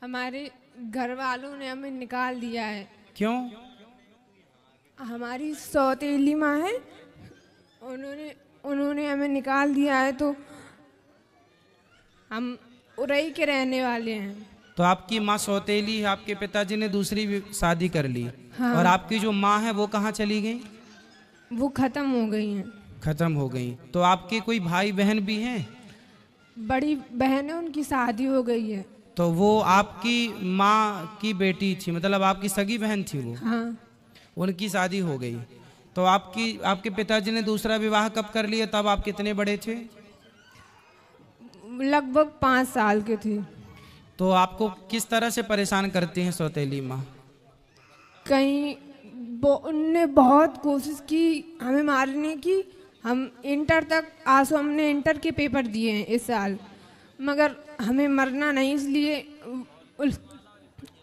हमारे घर वालों ने हमें निकाल दिया है। क्यों? हमारी सौतेली माँ है, उन्होंने हमें निकाल दिया है, तो हम उरई के रहने वाले हैं। तो आपकी माँ सौतेली है, आपके पिताजी ने दूसरी भी शादी कर ली। हाँ। और आपकी जो माँ है वो कहाँ चली गई? वो खत्म हो गई हैं। खत्म हो गई। तो आपके कोई भाई बहन भी हैं? बड़ी बहन है, उनकी शादी हो गई है। तो वो आपकी माँ की बेटी थी, मतलब आपकी सगी बहन थी वो? हाँ। उनकी शादी हो गई। तो आपके पिताजी ने दूसरा विवाह कब कर लिया? तब आप कितने बड़े थे? लगभग 5 साल के थे। तो आपको किस तरह से परेशान करती हैं सौतेली माँ? कहीं उनने बहुत कोशिश की हमें मारने की। हम इंटर तक आंसू, हमने इंटर के पेपर दिए हैं इस साल, मगर हमें मरना नहीं, इसलिए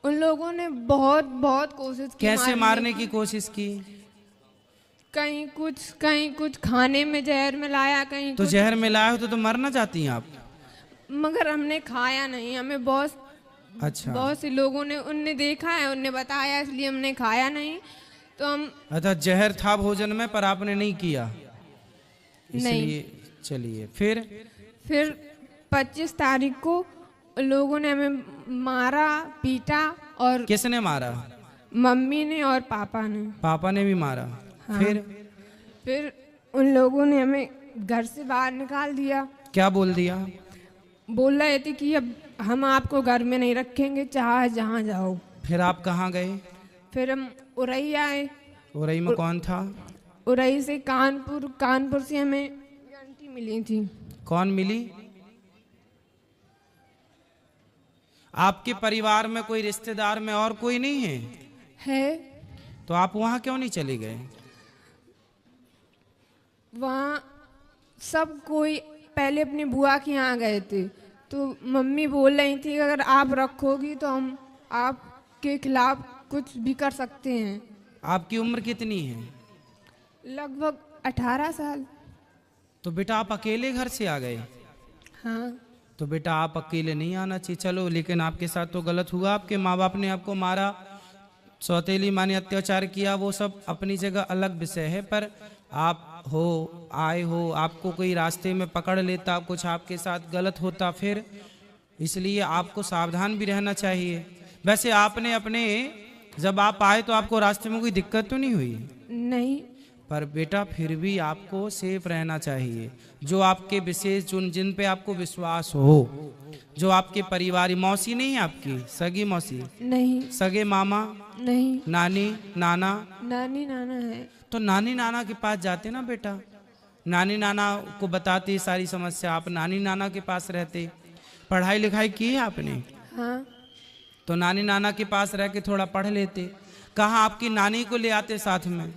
उन लोगों ने बहुत बहुत कोशिश की। कैसे मारने की कोशिश की? कहीं कुछ खाने में जहर मिलाया, कहीं तो कुछ, जहर मिलाया हो तो मरना चाहती हैं आप? मगर हमने खाया नहीं। हमें अच्छा। बहुत से लोगों ने उनने देखा है, उनने बताया, इसलिए हमने खाया नहीं। तो हम अच्छा, जहर था भोजन में पर आपने नहीं किया, इसलिए। चलिए फिर 25 तारीख को लोगों ने हमें मारा, पीटा। और किसने मारा? मम्मी ने और पापा ने। पापा ने भी मारा? हाँ। फिर उन लोगों ने हमें घर से बाहर निकाल दिया। क्या बोल दिया? बोल रहे थे कि अब हम आपको घर में नहीं रखेंगे, चाहे जहाँ जाओ। फिर आप कहाँ गए? फिर हम उरई आए। उरई में कौन था? उरई से कानपुर से हमें आंटी मिली थी। कौन मिली? आपके परिवार में कोई रिश्तेदार में और कोई नहीं है? तो आप वहां क्यों नहीं चले गए? वहाँ सब कोई पहले अपनी बुआ के यहाँ गए थे, तो मम्मी बोल रही थी कि अगर आप रखोगी तो हम आपके खिलाफ कुछ भी कर सकते हैं। आपकी उम्र कितनी है? लगभग 18 साल। तो बेटा आप अकेले घर से आ गए? हाँ। तो बेटा आप अकेले नहीं आना चाहिए, चलो, लेकिन आपके साथ तो गलत हुआ। आपके माँ बाप ने आपको मारा, सौतेली माँ ने अत्याचार किया, वो सब अपनी जगह अलग विषय है। पर आप आए हो, आपको कोई रास्ते में पकड़ लेता, कुछ आपके साथ गलत होता, फिर इसलिए आपको सावधान भी रहना चाहिए। वैसे आपने जब आप आए तो आपको रास्ते में कोई दिक्कत तो नहीं हुई? नहीं। पर बेटा फिर भी आपको सेफ रहना चाहिए। जो आपके विशेष जिन पे आपको विश्वास हो, जो आपके परिवार, मौसी नहीं है आपकी? सगी मौसी नहीं। सगे मामा नहीं। नानी नाना? नानी नाना है। तो नानी नाना के पास जाते ना बेटा, नानी नाना को बताते सारी समस्या, आप नानी नाना के पास रहते। पढ़ाई लिखाई की है आपने? हाँ। तो नानी नाना के पास रह के थोड़ा पढ़ लेते। कहाँ आपकी नानी को ले आते साथ में?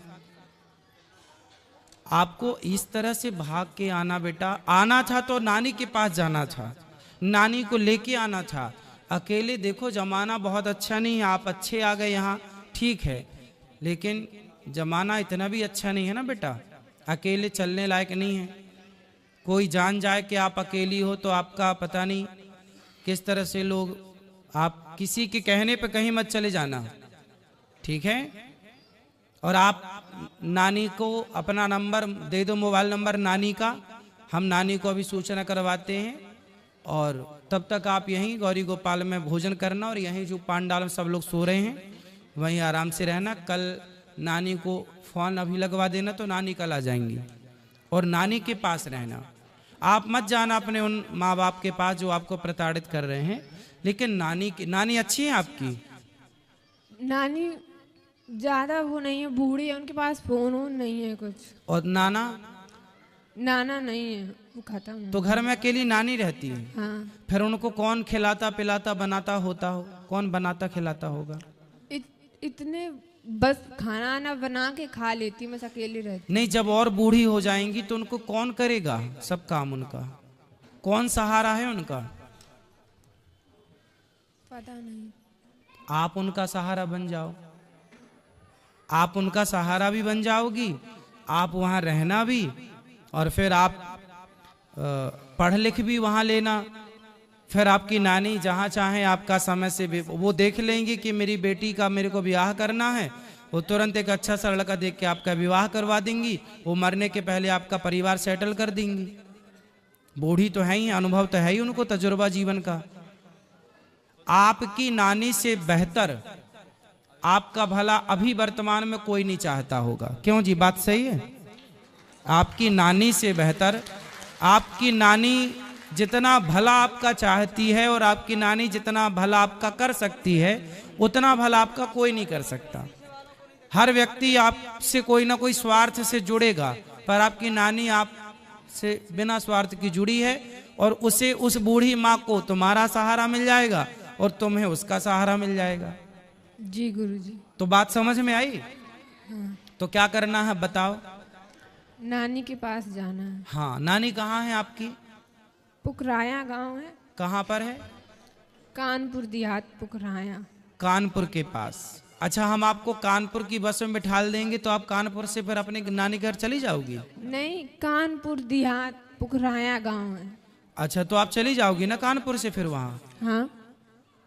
आपको इस तरह से भाग के आना बेटा, आना था तो नानी के पास जाना था, नानी को लेके आना था। अकेले देखो जमाना बहुत अच्छा नहीं है, आप अच्छे आ गए यहाँ, ठीक है, लेकिन जमाना इतना भी अच्छा नहीं है ना बेटा, अकेले चलने लायक नहीं है। कोई जान जाए कि आप अकेली हो तो आपका पता नहीं किस तरह से लोग, आप किसी के कहने पे कहीं मत चले जाना, ठीक है? और आप नानी को अपना नंबर दे दो, मोबाइल नंबर नानी का, हम नानी को अभी सूचना करवाते हैं। और तब तक आप यहीं गौरी गोपाल में भोजन करना, और यहीं जो पांडाल में सब लोग सो रहे हैं वहीं आराम से रहना। कल नानी को फ़ोन अभी लगवा देना तो नानी कल आ जाएंगी, और नानी के पास रहना। आप मत जाना अपने उन माँ बाप के पास जो आपको प्रताड़ित कर रहे हैं, लेकिन नानी अच्छी है आपकी? नानी ज्यादा वो नहीं है, बूढ़ी है, उनके पास फोन नहीं है कुछ। और नाना? नाना नहीं है, वो खत्म है। तो घर में अकेली नानी रहती है? हाँ। फिर उनको कौन खिलाता पिलाता बनाता होता हो? कौन बनाता खिलाता होगा? इतने बस खाना ना बना के खा लेती, मैं अकेली रहती। नहीं, जब और बूढ़ी हो जाएंगी तो उनको कौन करेगा सब काम? उनका कौन सहारा है उनका? पता नहीं। आप उनका सहारा बन जाओ, आप उनका सहारा भी बन जाओगी, आप वहाँ रहना भी, और फिर आप पढ़ लिख भी वहाँ लेना, फिर आपकी नानी जहाँ चाहे आपका समय से वो देख लेंगी कि मेरी बेटी का मेरे को ब्याह करना है, वो तुरंत एक अच्छा सा लड़का देख के आपका विवाह करवा देंगी। वो मरने के पहले आपका परिवार सेटल कर देंगी। बूढ़ी तो है ही, अनुभव तो है ही उनको, तजुर्बा जीवन का। आपकी नानी से बेहतर आपका भला अभी वर्तमान में कोई नहीं चाहता होगा। क्यों जी, बात सही है? आपकी नानी से बेहतर, आपकी नानी जितना भला आपका चाहती है और आपकी नानी जितना भला आपका कर सकती है, उतना भला आपका कोई नहीं कर सकता। हर व्यक्ति आपसे कोई ना कोई स्वार्थ से जुड़ेगा, पर आपकी नानी आपसे बिना स्वार्थ की जुड़ी है, और उसे, उस बूढ़ी माँ को तुम्हारा सहारा मिल जाएगा और तुम्हें उसका सहारा मिल जाएगा। जी गुरुजी। तो बात समझ में आई? हाँ। तो क्या करना है बताओ? नानी के पास जाना है। हाँ, नानी कहाँ है आपकी? पुकराया गांव है। कहाँ पर है? कानपुर देहात, पुकराया। कानपुर के पास। अच्छा, हम आपको कानपुर की बस में बिठा देंगे तो आप कानपुर से फिर अपने नानी घर चली जाओगी? नहीं, कानपुर देहात, पुकराया गांव है। अच्छा, तो आप चली जाओगी ना कानपुर से फिर वहाँ? हाँ।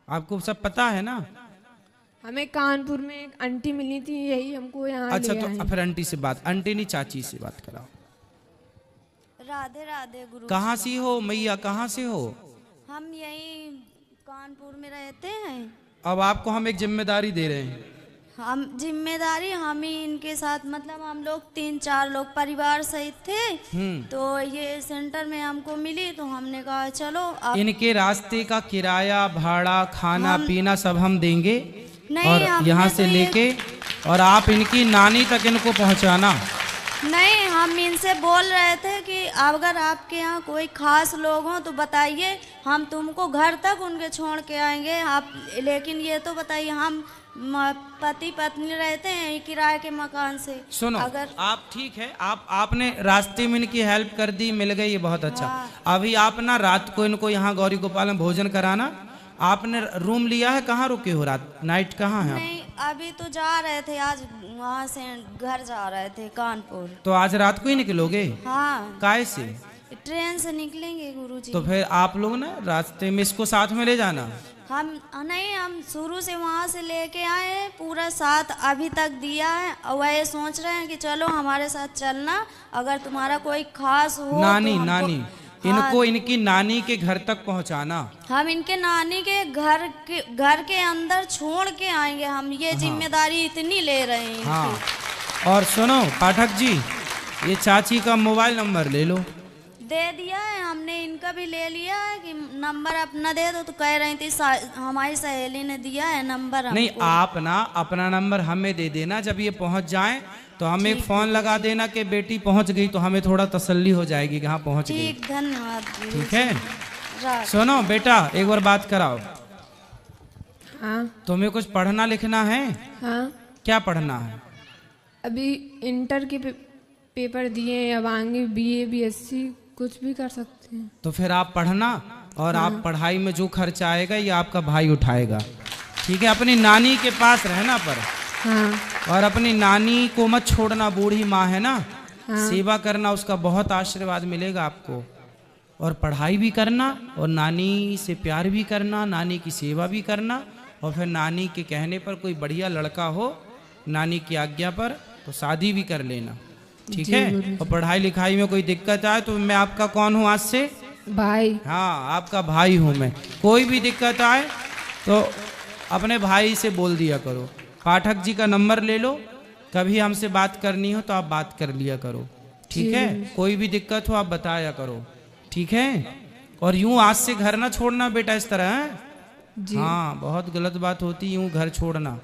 आपको सब पता है ना? हमें कानपुर में एक आंटी मिली थी, यही हमको यहाँ अच्छा, ले तो आए। फिर आंटी से बात, आंटी नहीं चाची से बात कराओ। राधे राधे गुरु। कहाँ सी हो मैया, कहाँ से हो? हम यही कानपुर में रहते हैं। अब आपको हम एक जिम्मेदारी दे रहे हैं। हम जिम्मेदारी हम ही इनके साथ, मतलब हम लोग 3-4 लोग परिवार सहित थे, तो ये सेंटर में हमको मिली, तो हमने कहा चलो आप। इनके रास्ते का किराया, भाड़ा, खाना पीना सब हम देंगे, नहीं, और यहाँ से तो लेके और आप इनकी नानी तक इनको पहुँचाना। नहीं, हम इनसे बोल रहे थे कि अगर आपके यहाँ कोई खास लोग हों तो बताइए, हम तुमको घर तक उनके छोड़ के आएंगे आप। लेकिन ये तो बताइए, हम पति पत्नी रहते हैं किराए के मकान से। सुनो, अगर आप ठीक है, आपने रास्ते में इनकी हेल्प कर दी, मिल गई, ये बहुत अच्छा। अभी आप ना रात को इनको यहाँ गौरी गोपाल में भोजन कराना। आपने रूम लिया है? कहाँ रुके हो रात, नाइट कहाँ है? नहीं, अभी तो जा रहे थे, आज वहाँ से घर जा रहे थे कानपुर। तो आज रात को ही निकलोगे? हाँ। काय से? ट्रेन से निकलेंगे गुरुजी। तो फिर आप लोग ना रास्ते में इसको साथ में ले जाना। हम नहीं, हम शुरू से वहाँ से लेके आए हैं, पूरा साथ अभी तक दिया है, और वह सोच रहे हैं कि चलो हमारे साथ चलना, अगर तुम्हारा कोई खास हो नानी, तो नानी इनको इनकी नानी के घर तक पहुंचाना। हम इनके नानी के घर के अंदर छोड़ के आएंगे। हम ये जिम्मेदारी इतनी ले रहे हैं। हाँ, और सुनो पाठक जी, ये चाची का मोबाइल नंबर ले लो। दे दिया है हमने, इनका भी ले लिया है कि नंबर अपना दे दो, तो कह रही थी हमारी सहेली ने दिया है नंबर हमको। नहीं, आप ना अपना नंबर हमें दे देना, जब ये पहुंच जाएं तो हमें एक फोन लगा देना कि बेटी पहुंच गई, तो हमें थोड़ा तसल्ली हो जाएगी कि हाँ पहुंच गई। ठीक, धन्यवाद। ठीक है, सुनो बेटा, एक बार बात कराओ। हाँ। तुम्हें कुछ पढ़ना लिखना है? हाँ। क्या पढ़ना है? अभी इंटर के पेपर दिए, अब आगे BA BSc कुछ भी कर सकते हैं। तो फिर आप पढ़ना, और आप पढ़ाई में जो खर्चा आएगा ये आपका भाई उठाएगा। ठीक है, अपनी नानी के पास रहना पर। हाँ। और अपनी नानी को मत छोड़ना, बूढ़ी माँ है ना। हाँ। सेवा करना, उसका बहुत आशीर्वाद मिलेगा आपको। और पढ़ाई भी करना, और नानी से प्यार भी करना, नानी की सेवा भी करना, और फिर नानी के कहने पर कोई बढ़िया लड़का हो, नानी की आज्ञा पर, तो शादी भी कर लेना। ठीक है, और पढ़ाई लिखाई में कोई दिक्कत आए तो मैं आपका कौन हूँ आज से? भाई। हाँ, आपका भाई हूँ मैं। कोई भी दिक्कत आए तो अपने भाई से बोल दिया करो। पाठक जी का नंबर ले लो, कभी हमसे बात करनी हो तो आप बात कर लिया करो। ठीक है, कोई भी दिक्कत हो आप बताया करो। ठीक है, और यूं आज से घर ना छोड़ना बेटा, इस तरह है। हाँ, बहुत गलत बात होती यूं घर छोड़ना।